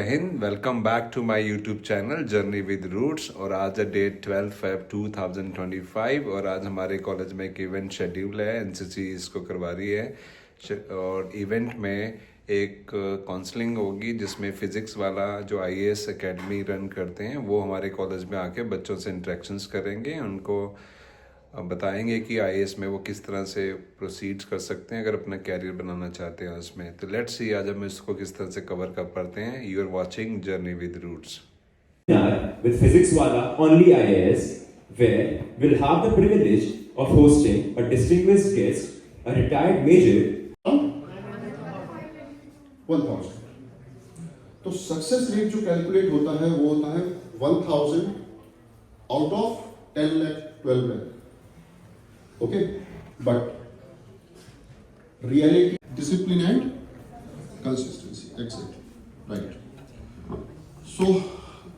Hind. Welcome back to my YouTube channel journey with roots. और आज है डेट 12 फेब 2025 और आज हमारे कॉलेज में एक इवेंट शेड्यूल है। एनसीसी इसको करवा रही है और इवेंट में एक काउंसलिंग होगी जिसमें फिजिक्स वाला जो आईएएस एकेडमी रन करते हैं वो हमारे कॉलेज में आके बच्चों से इंटरेक्शंस करेंगे, उनको बताएंगे कि आईएएस में वो किस तरह से प्रोसीड्स कर सकते हैं अगर अपना कैरियर बनाना चाहते हैं उसमें। तो लेट्स सी आज हम इसको किस तरह से कवर कर पाते हैं। You are watching journey with roots with Physics Wala Only IAS, where we'll have the privilege of hosting a distinguished guest, a retired major. 1000। तो सक्सेस रेट जो कैलकुलेट होता है वो होता है 1000 out of 10 lakh 12 lakh. Okay, but reality discipline and consistency. Exact right. So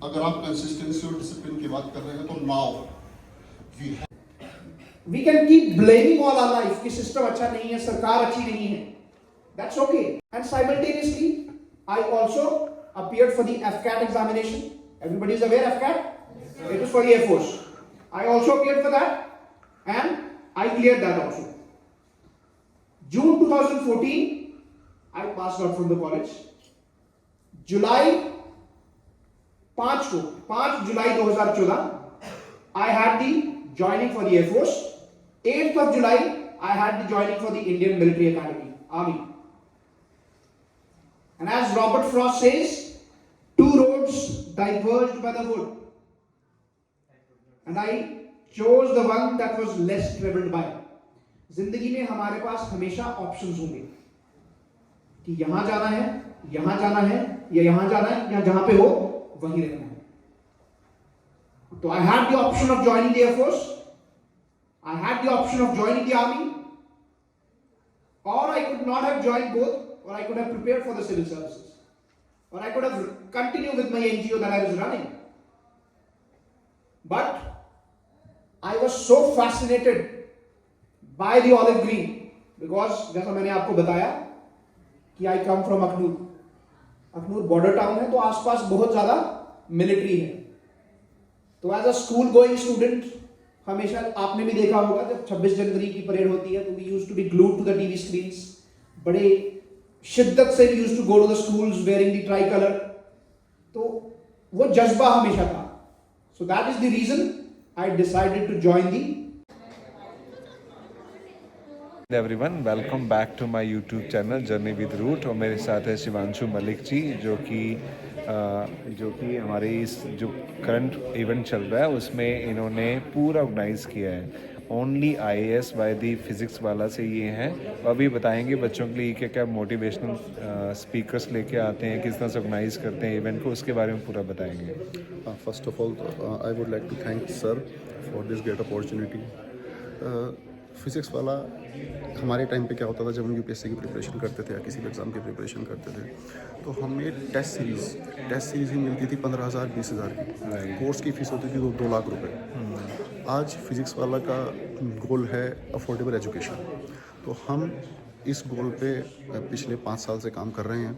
अगर आप consistency और डिसिप्लिन की बात कर रहे हैं तो now we can keep blaming all our life कि सिस्टम अच्छा नहीं है, सरकार अच्छी नहीं है. That's okay. And simultaneously, I also appeared for the FCAT examination. Everybody is aware FCAT? It is for the Air Force. I also appeared for that and I cleared that also. June 2014, I passed out from the college. July 5 July 2014, I had the joining for the Air Force. 8th of July, I had the joining for the Indian Military Academy, Army. And as Robert Frost says, two roads diverged by the wood. And I chose the one that was less traveled by. जिंदगी में हमारे पास हमेशा options होंगे कि यहां जाना है, यहां जाना है या यहां जाना है, या जहां पे हो वहीं रहना है. तो I had the option of joining the Air Force. I had the option of joining the Army, or I could not have joined both, or I could have prepared for the civil services, or I could have continued with my NGO that I was running. But I was so fascinated by the olive green because जैसा मैंने आपको बताया कि I come from Akhnoor. Akhnoor border town है तो आसपास बहुत ज्यादा मिलिट्री है. तो as a school going student हमेशा आपने भी देखा होगा जब 26 जनवरी की परेड होती है तो we used to be glued to the TV screens. बड़े शिद्दत से we used to go to the schools wearing the tricolour. तो वो जज्बा हमेशा था. So that is the reason I decided to join the. Everyone, welcome back to my YouTube channel journey with root. और मेरे साथ है शिवांशु मलिक जी जो कि हमारे इस जो करंट इवेंट चल रहा है उसमें इन्होंने पूरा ऑर्गेनाइज़ किया है। Only IAS by the physics वाला से ये हैं। अभी बताएंगे बच्चों के लिए क्या क्या मोटिवेशनल स्पीकर्स लेके आते हैं, किस तरह से ऑर्गेनाइज़ करते हैं इवेंट को, उसके बारे में पूरा बताएंगे। First of all I would like to thank sir for this great opportunity. Physics Wallah हमारे टाइम पे क्या होता था जब हम यूपीएससी की प्रिपरेशन करते थे या किसी भी एग्ज़ाम की प्रिपरेशन करते थे तो हमें टेस्ट सीरीज़ ही मिलती थी 15,000 20,000 की. कोर्स की फ़ीस होती थी 2 लाख रुपए. आज फिज़िक्स वाला का गोल है अफोर्डेबल एजुकेशन. तो हम इस गोल पे पिछले 5 साल से काम कर रहे हैं,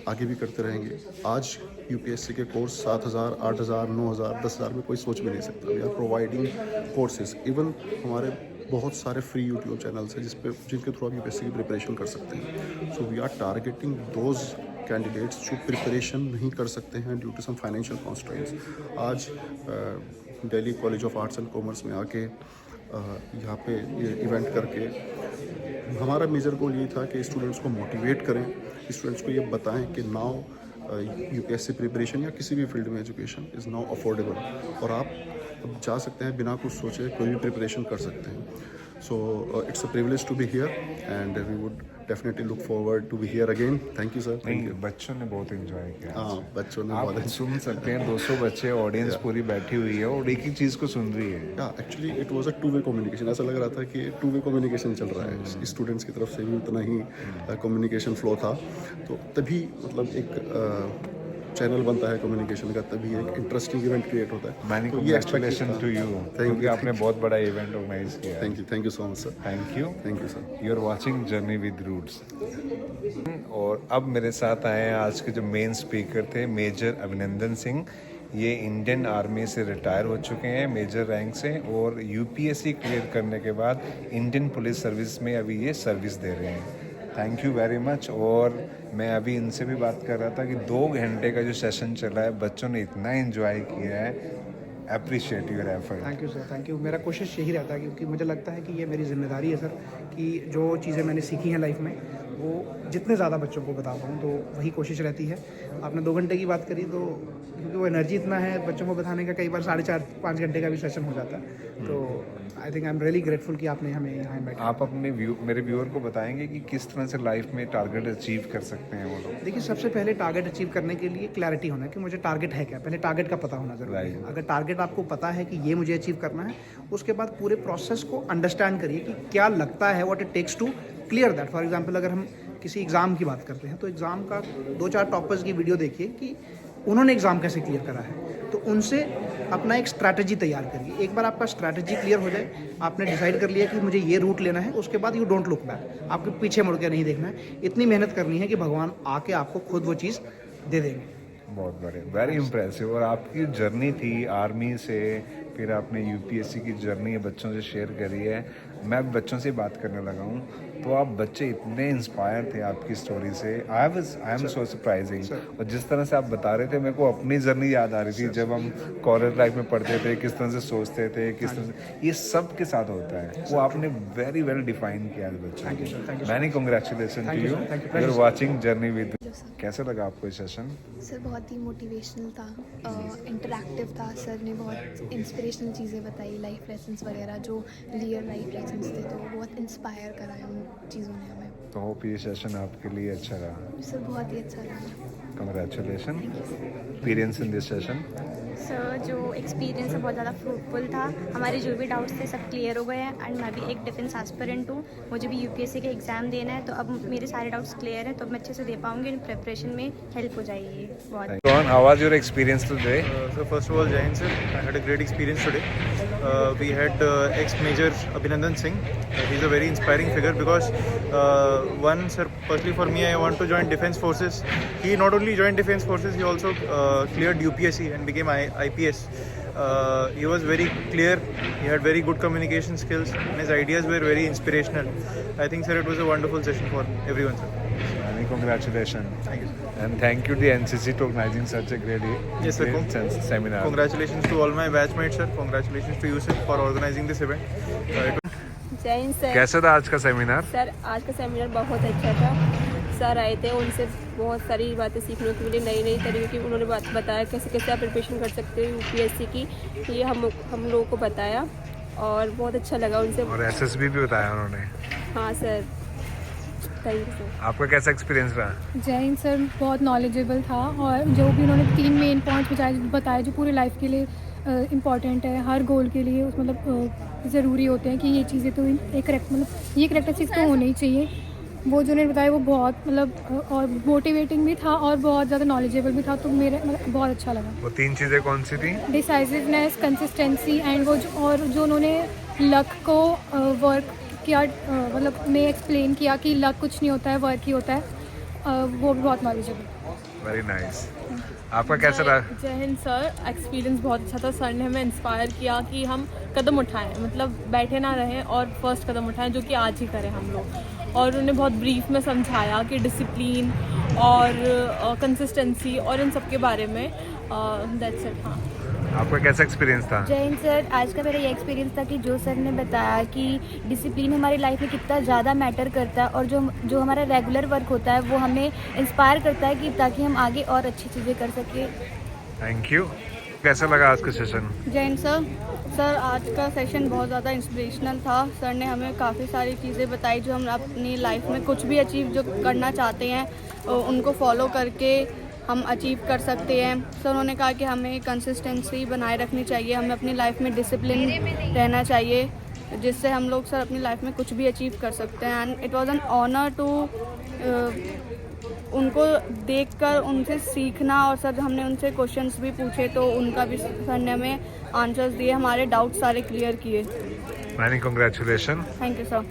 आगे भी करते रहेंगे. आज यूपीएससी के कोर्स 7,000 8,000 9,000 10,000 में कोई सोच भी नहीं सकता. We are providing courses. Even हमारे बहुत सारे फ्री यूट्यूब चैनल्स हैं जिनके थ्रू आप यूपीएससी की प्रिपरेशन कर सकते हैं. So we are targeting those candidates जो प्रिपरेशन नहीं कर सकते हैं due to some financial constraints. आज Delhi college of arts and commerce में आके यहाँ पे ये इवेंट करके हमारा मेजर गोल ये था कि स्टूडेंट्स को मोटिवेट करें, स्टूडेंट्स को ये बताएं कि नाउ यूपीएससी प्रिपरेशन या किसी भी फील्ड में एजुकेशन इज़ नाउ अफोर्डेबल और आप अब जा सकते हैं बिना कुछ सोचे कोई भी प्रिपरेशन कर सकते हैं. So it's a privilege to be here and we would definitely look forward to be here again. Thank you sir. Thank you. बच्चों ने बहुत एंजॉय किया. हाँ, बच्चों ने आप बहुत सुन सकते हैं 200 बच्चे, ऑडियंस पूरी बैठी हुई है और एक ही चीज़ को सुन रही है. Actually it was a two way communication. ऐसा लग रहा था कि 2-वे कम्युनिकेशन चल रहा है. स्टूडेंट्स की तरफ से भी उतना ही कम्युनिकेशन फ्लो था. तो तभी मतलब एक चैनल बनता है कम्युनिकेशन का, तभी एक इंटरेस्टिंग इवेंट क्रिएट होता है। मैनी तो ये expect कांग्रेचुलेशन था। टू यू, Thank क्योंकि you, आपने बहुत बड़ा इवेंट ऑर्गेनाइज किया है। Thank you so much sir. Thank you sir. You are watching journey with roots. और अब मेरे साथ आए हैं आज के जो मेन स्पीकर थे, मेजर अभिनंदन सिंह। ये इंडियन आर्मी से रिटायर हो चुके हैं मेजर रैंक से, और यूपीएससी क्लियर करने के बाद इंडियन पुलिस सर्विस में अभी ये सर्विस दे रहे हैं। Thank you very much. और मैं अभी इनसे भी बात कर रहा था कि 2 घंटे का जो सेशन चला है, बच्चों ने इतना एंजॉय किया है। Appreciate your effort. Thank you sir, thank you. मेरा कोशिश यही रहता है, क्योंकि मुझे लगता है कि ये मेरी जिम्मेदारी है सर, कि जो चीज़ें मैंने सीखी हैं लाइफ में वो जितने ज़्यादा बच्चों को बता पाऊँ, तो वही कोशिश रहती है। आपने 2 घंटे की बात करी, तो क्योंकि वो एनर्जी इतना है बच्चों को बताने का, कई बार 4.5-5 घंटे का भी सेशन हो जाता है। तो I think I am really grateful कि आपने हमें यहाँ इन्वाइट किया। आप अपने मेरे व्यूअर को बताएंगे कि किस तरह से लाइफ में टारगेट अचीव कर सकते हैं वो लोग। देखिए, सबसे पहले टारगेट अचीव करने के लिए क्लैरिटी होना है कि मुझे टारगेट है क्या। पहले टारगेट का पता होना जरूरी है। अगर टारगेट आपको पता है कि ये मुझे अचीव करना है, उसके बाद पूरे प्रोसेस को अंडरस्टैंड करिए कि क्या लगता है, what it takes to clear that. For example, अगर हम किसी एग्ज़ाम की बात करते हैं, तो एग्ज़ाम का 2-4 टॉपर्स की वीडियो देखिए कि उन्होंने एग्ज़ाम कैसे क्लियर करा है, तो उनसे अपना एक स्ट्रैटेजी तैयार करिए। एक बार आपका स्ट्रैटेजी क्लियर हो जाए, आपने डिसाइड कर लिया कि मुझे ये रूट लेना है, उसके बाद यू डोंट लुक बैक। आपको पीछे मुड़ के नहीं देखना है। इतनी मेहनत करनी है कि भगवान आके आपको खुद वो चीज़ दे देंगे। बहुत बढ़िया, वेरी इम्प्रेसिव। और आपकी जर्नी थी आर्मी से, फिर आपने यूपीएससी की जर्नी बच्चों से शेयर करी है। मैं बच्चों से बात करने लगा हूँ, तो आप बच्चे इतने इंस्पायर थे आपकी स्टोरी से। I am so surprising. और जिस तरह से आप बता रहे थे, मेरे को अपनी जर्नी याद आ रही थी, जब हम कॉलेज लाइफ में पढ़ते थे, किस तरह से सोचते थे, किस तरह से। ये सब के साथ होता है, वो आपने वेरी वेल डिफाइन किया है बच्चों। Thank you sir, thank you. Many congratulation to you. thank you, you are watching journey with. कैसा लगा आपको ये सेशन? सर बहुत ही मोटिवेशनल था, इंटरैक्टिव था। सर ने बहुत इंस्पिरेशनल चीज़ें बताई, लाइफ लेसन्स वगैरह जो रियल लाइफ लेसन्स थे, तो बहुत इंस्पायर कराया उन चीज़ों ने हमें। तो होप ये सेशन आपके लिए अच्छा रहा। सर बहुत ही अच्छा रहा। Congratulation. Experience in this session? Sir जो एक्सपीरियंस है बहुत ज़्यादा फ्रूटफुल था। हमारे जो भी डाउट्स थे सब क्लियर हो गए हैं, एंड मैं भी एक डिफेंस एस्पिरेंट हूँ, मुझे भी यूपीएससी का एग्ज़ाम देना है, तो अब मेरे सारे डाउट्स क्लियर हैं, तो अब मैं अच्छे से दे पाऊँगी, इन प्रिपरेशन में हेल्प हो जाएगी बहुत। John, how was your experience today? So first of all, Jai Hind sir, I had a great experience today. We had ex-Major Abhinandan Singh. He's a very inspiring figure because one, sir, firstly for me, I want to join Defence Forces. He not only joined Defence Forces, he also cleared UPSC and became IPS. He was very clear, he had very good communication skills, and his ideas were very inspirational. I think, sir, it was a wonderful session for everyone, sir. Many congratulations. Thank you, sir. And thank you to NCC to organizing such a great, Yes, sir. seminar. Congratulations to all my batchmates, sir. Congratulations to you, sir, for organizing this event. जय Hind sir. कैसा था आज का seminar? Sir आज का seminar बहुत अच्छा था। सर आए थे, उनसे बहुत सारी बातें सीखने को मिली, नई नई तरीके की उन्होंने बात बताया कैसे कैसे आप प्रिपरेशन कर सकते हैं यूपीएससी की, ये हम लोगों को बताया और बहुत अच्छा लगा उनसे। और एसएसबी भी बताया उन्होंने। हाँ सर, थैंक यू सर। आपका कैसा एक्सपीरियंस रहा? जय हिंद सर, बहुत नॉलेजेबल था और जो भी उन्होंने 3 मेन पॉइंट्स बताए जो पूरी लाइफ के लिए इम्पॉर्टेंट है, हर गोल के लिए उस मतलब ज़रूरी होते हैं कि ये चीज़ें तो एक ये करेक्टरिस्टिक्स तो होनी ही चाहिए। वो जो उन्होंने बताया वो बहुत मतलब और मोटिवेटिंग भी था और बहुत ज़्यादा नॉलेजेबल भी था, तो मेरे मतलब बहुत अच्छा लगा। वो 3 चीज़ें कौन सी थी? डिसाइसिवनेस, कंसिस्टेंसी एंड वो जो उन्होंने लक को वर्क किया, मतलब मैं एक्सप्लेन किया कि लक कुछ नहीं होता है, वर्क ही होता है, वो भी बहुत नॉलेजेबल। Very nice. आपका कैसा रहा? जय हिंद सर, एक्सपीरियंस बहुत अच्छा था। सर ने हमें इंस्पायर किया कि हम कदम उठाएं, मतलब बैठे ना रहें और फर्स्ट कदम उठाएं, जो कि आज ही करें हम लोग। और उन्होंने बहुत ब्रीफ में समझाया कि डिसिप्लिन और कंसिस्टेंसी और इन सब के बारे में। That's it. हाँ, आपका कैसा एक्सपीरियंस था? जय हिंद सर, आज का मेरा ये एक्सपीरियंस था कि जो सर ने बताया कि डिसिप्लिन हमारी लाइफ में कितना ज़्यादा मैटर करता है और जो हमारा रेगुलर वर्क होता है वो हमें इंस्पायर करता है कि ताकि हम आगे और अच्छी चीज़ें कर सकें। Thank you. कैसा लगा आज का सेशन? जय हिंद सर, आज का सेशन बहुत ज़्यादा इंस्पिरेशनल था। सर ने हमें काफ़ी सारी चीज़ें बताई जो हम अपनी लाइफ में कुछ भी अचीव जो करना चाहते हैं उनको फॉलो करके हम अचीव कर सकते हैं। सर उन्होंने कहा कि हमें कंसिस्टेंसी बनाए रखनी चाहिए, हमें अपनी लाइफ में डिसिप्लिन रहना चाहिए, जिससे हम लोग सर अपनी लाइफ में कुछ भी अचीव कर सकते हैं। And it was an honour to उनको देखकर उनसे सीखना, और सर हमने उनसे क्वेश्चंस भी पूछे तो उनका भी सर ने हमें आंसर्स दिए, हमारे डाउट्स सारे क्लियर किए। Many congratulation. Thank you sir.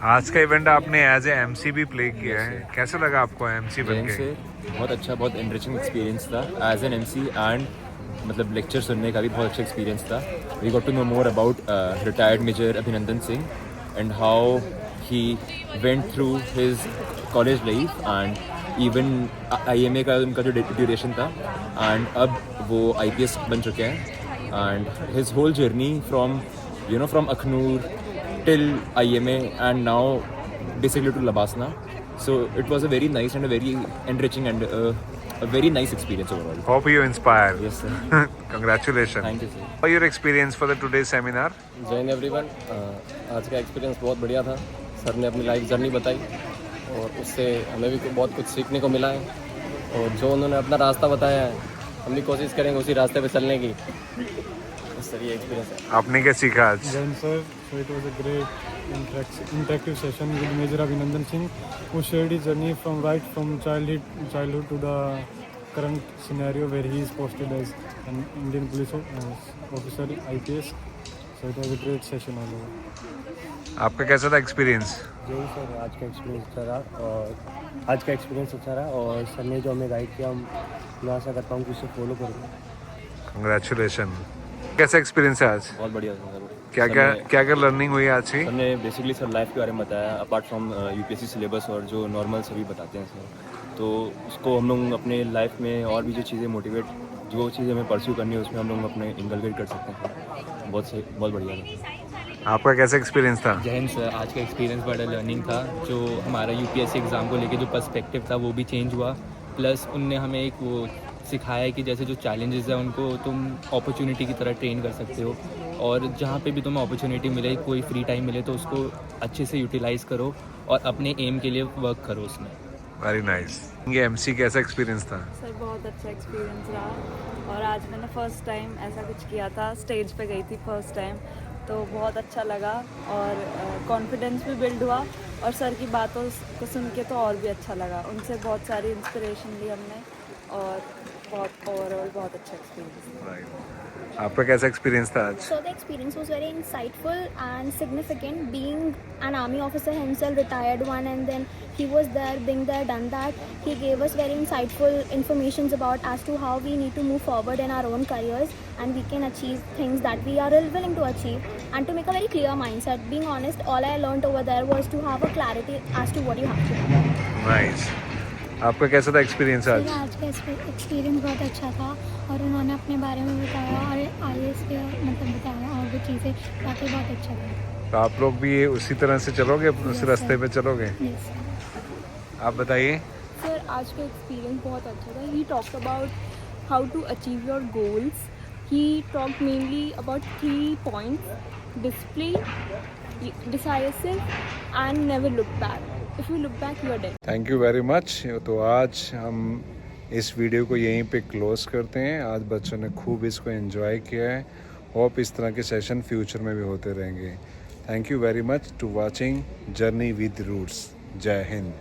आज का इवेंट आपने एज ए एमसी भी प्ले किया है, कैसा लगा आपको एमसी बन के? बहुत अच्छा, बहुत एनरिचिंग एक्सपीरियंस था एज एन एमसी, एंड मतलब लेक्चर सुनने का भी बहुत अच्छा एक्सपीरियंस था। We got to know more about retired major Abhinandan Singh and how he went through his college life and even IMA का उनका जो ड्यूरेशन था, एंड अब वो IPS बन चुके हैं, and his whole journey from from Akhnoor till IMA and now basically to Labasna. So it was a very nice and a very enriching and a very nice experience overall. Hope you inspire. Yes, sir. Congratulations. Thank you, sir. What your experience for the today's seminar? जय Hind everyone. आज का experience बहुत बढ़िया था। Sir ने अपनी life journey बताई और उससे हमें भी बहुत कुछ सीखने को मिला है, और जो उन्होंने अपना रास्ता बताया है हम भी कोशिश करेंगे उसी रास्ते पे चलने की। सर ये एक्सपीरियंस है। आपने क्या सीखा आज? Then sir, so it was a great interactive session with Major Abhinandan Singh, who shared his journey from childhood to the current scenario where he is posted as an Indian police officer IPS. So it was a great session all over. आपका कैसा था experience? जो sir आज का experience अच्छा रहा, और आज का एक्सपीरियंस अच्छा रहा, और सर ने जो हमें गाइड किया मैं आशा करता हूँ कि उसे फॉलो करूँगा। कंग्रेचुलेशन। कैसा एक्सपीरियंस है आज? बहुत बढ़िया था सर। क्या क्या लर्निंग हुई आज की? सर ने बेसिकली सर लाइफ के बारे में बताया, अपार्ट फ्रॉम UPSC सिलेबस और जो नॉर्मल सभी बताते हैं सर, तो उसको हम लोग अपने लाइफ में और भी जो चीज़ें जो चीज़ें हमें परस्यू करनी है उसमें हम लोग अपने इन्वॉल्व कर सकते हैं। बहुत बढ़िया था। आपका कैसा एक्सपीरियंस था? जय हिंद सर। आज का एक्सपीरियंस बड़ा लर्निंग था। जो हमारा UPSC एग्ज़ाम को लेके जो पर्सपेक्टिव था वो भी चेंज हुआ, प्लस उनने हमें एक वो सिखाया कि जैसे जो चैलेंजेस है उनको तुम अपॉर्चुनिटी की तरह ट्रेन कर सकते हो, और जहाँ पे भी तुम्हें अपॉर्चुनिटी मिले, कोई फ्री टाइम मिले तो उसको अच्छे से यूटिलाइज़ करो और अपने एम के लिए वर्क करो उसमें। Very nice. ये MC कैसा एक्सपीरियंस था? सर बहुत अच्छा एक्सपीरियंस रहा, और आज मैंने फ़र्स्ट टाइम ऐसा कुछ किया था, स्टेज पे गई थी फर्स्ट टाइम, तो बहुत अच्छा लगा और कॉन्फिडेंस भी बिल्ड हुआ, और सर की बातों को सुन के तो और भी अच्छा लगा। उनसे बहुत सारी इंस्पिरेशन ली हमने, और बहुत ओवरऑल बहुत अच्छा एक्सपीरियंस। आपका कैसा एक्सपीरियंस था आज? So the experience was very insightful and significant. Being an army officer himself, retired one, and then he was there, being there, done that. He gave us very insightful informations about as to how we need to move forward in our own careers, and we can achieve things that we are willing to achieve, and to make a very clear mindset. Being honest, all I learned over there was to have a clarity as to what you have to do. Nice. आपका कैसा था experience आज? आज का experience बहुत अच्छा था, और उन्होंने अपने बारे में बताया और IAS के मतलब बताया और भी चीज़ें, बाकी बहुत अच्छा था। तो आप लोग भी उसी तरह से चलोगे, उस रास्ते पे चलोगे? यस। आप बताइए। सर आज का एक्सपीरियंस बहुत अच्छा था। He talked about how to achieve your goals. He talked mainly about 3 points: discipline, decisive and never look back. If you look back you are dead. Thank you very much. तो आज हम इस video को यहीं पे close करते हैं। आज बच्चों ने खूब इसको एंजॉय किया है। होप इस तरह के सेशन फ्यूचर में भी होते रहेंगे। Thank you very much to watching journey with roots. जय हिंद।